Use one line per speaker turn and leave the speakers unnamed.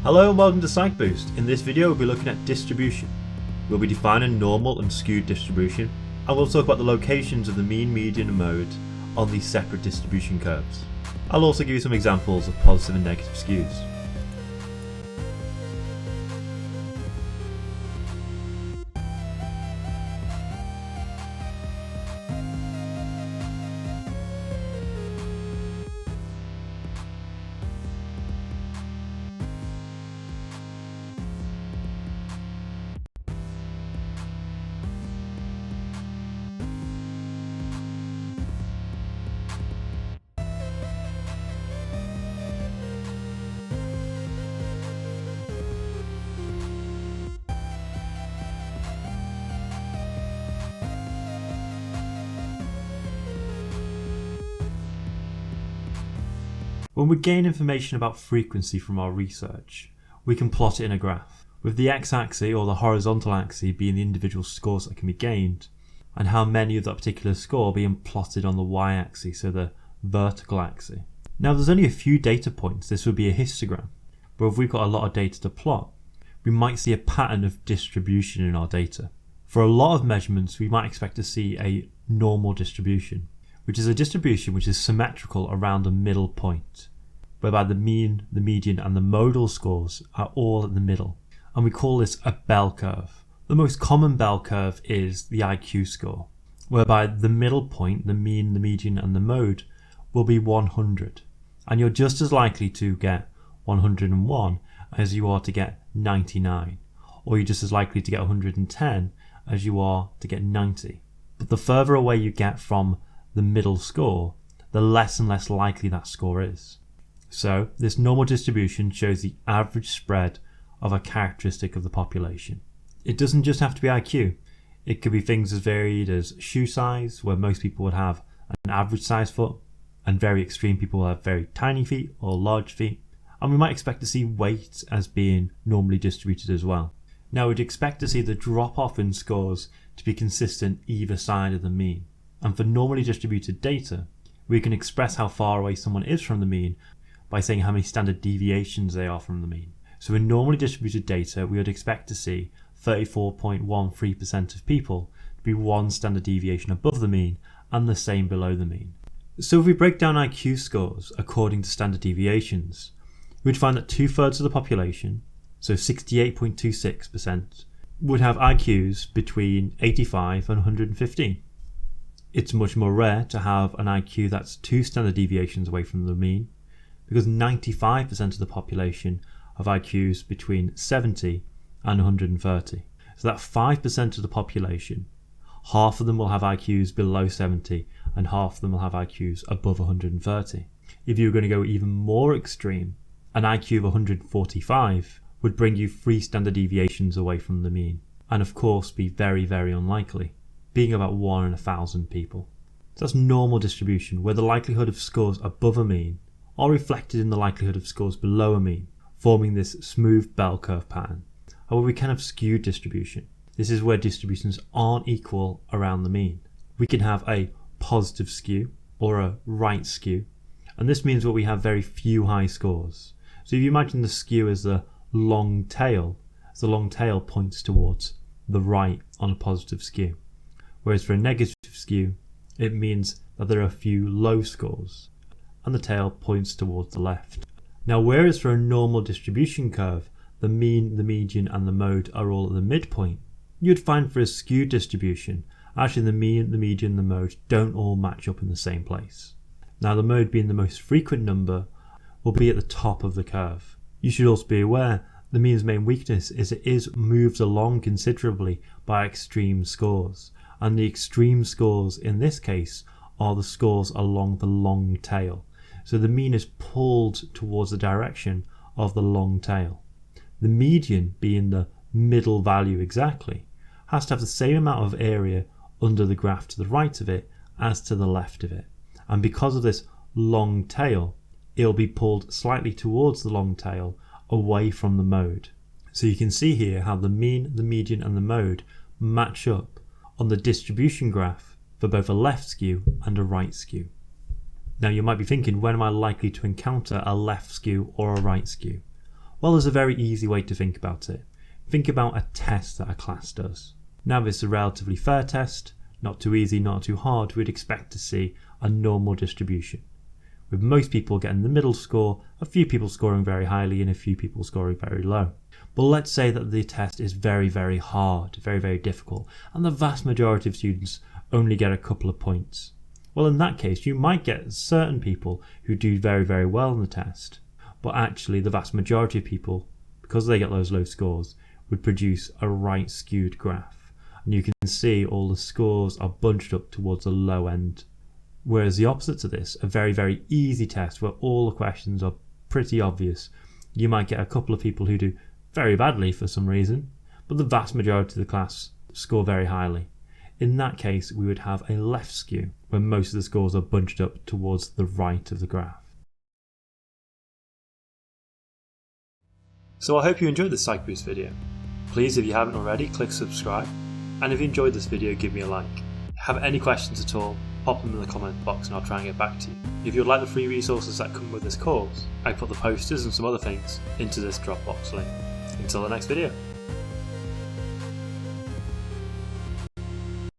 Hello and welcome to Psych Boost. In this video we'll be looking at distribution. We'll be defining normal and skewed distribution, and we'll talk about the locations of the mean, median and mode on these separate distribution curves. I'll also give you some examples of positive and negative skews. When we gain information about frequency from our research, we can plot it in a graph, with the x-axis or the horizontal axis being the individual scores that can be gained, and how many of that particular score being plotted on the y-axis, so the vertical axis. Now if there's only a few data points, this would be a histogram, but if we've got a lot of data to plot, we might see a pattern of distribution in our data. For a lot of measurements, we might expect to see a normal distribution, which is a distribution which is symmetrical around a middle point, whereby the mean, the median and the modal scores are all at the middle, and we call this a bell curve. The most common bell curve is the IQ score, whereby the middle point, the mean, the median and the mode will be 100, and you're just as likely to get 101 as you are to get 99, or you're just as likely to get 110 as you are to get 90. But the further away you get from the middle score, the less and less likely that score is. So this normal distribution shows the average spread of a characteristic of the population. It doesn't just have to be IQ. It could be things as varied as shoe size, where most people would have an average size foot, and very extreme people will have very tiny feet or large feet. And we might expect to see weight as being normally distributed as well. Now we'd expect to see the drop off in scores to be consistent either side of the mean. And for normally distributed data, we can express how far away someone is from the mean by saying how many standard deviations they are from the mean. So in normally distributed data, we would expect to see 34.13% of people to be one standard deviation above the mean and the same below the mean. So if we break down IQ scores according to standard deviations, we'd find that 2/3 of the population, so 68.26%, would have IQs between 85 and 115. It's much more rare to have an IQ that's 2 standard deviations away from the mean, because 95% of the population have IQs between 70 and 130. So that 5% of the population, half of them will have IQs below 70 and half of them will have IQs above 130. If you were going to go even more extreme, an IQ of 145 would bring you 3 standard deviations away from the mean, and of course be very, very unlikely, being about 1 in 1,000 people. So that's normal distribution, where the likelihood of scores above a mean are reflected in the likelihood of scores below a mean, forming this smooth bell curve pattern. However, we can have skewed distribution. This is where distributions aren't equal around the mean. We can have a positive skew or a right skew, and this means that we have very few high scores. So if you imagine the skew as the long tail, points towards the right on a positive skew. Whereas for a negative skew, it means that there are a few low scores, and the tail points towards the left. Now whereas for a normal distribution curve, the mean, the median and the mode are all at the midpoint, you'd find for a skewed distribution, actually the mean, the median and the mode don't all match up in the same place. Now the mode being the most frequent number will be at the top of the curve. You should also be aware the mean's main weakness is it is moved along considerably by extreme scores, and the extreme scores in this case are the scores along the long tail. So the mean is pulled towards the direction of the long tail. The median, being the middle value exactly, has to have the same amount of area under the graph to the right of it as to the left of it. And because of this long tail, it'll be pulled slightly towards the long tail away from the mode. So you can see here how the mean, the median and the mode match up on the distribution graph for both a left skew and a right skew. Now you might be thinking, when am I likely to encounter a left skew or a right skew? Well, there's a very easy way to think about it. Think about a test that a class does. Now this is a relatively fair test, not too easy, not too hard. We'd expect to see a normal distribution, with most people getting the middle score, a few people scoring very highly and a few people scoring very low. But let's say that the test is very, very hard, very, very difficult, and the vast majority of students only get a couple of points. Well, in that case, you might get certain people who do very, very well in the test, but actually the vast majority of people, because they get those low scores, would produce a right skewed graph. And you can see all the scores are bunched up towards the low end. Whereas the opposite to this, a very, very easy test where all the questions are pretty obvious, you might get a couple of people who do very badly for some reason, but the vast majority of the class score very highly. In that case, we would have a left skew, where most of the scores are bunched up towards the right of the graph. So I hope you enjoyed this PsychBoost video. Please, if you haven't already, click subscribe, and if you enjoyed this video, give me a like. If you have any questions at all, pop them in the comment box and I'll try and get back to you. If you'd like the free resources that come with this course, I put the posters and some other things into this Dropbox link. Until the next video.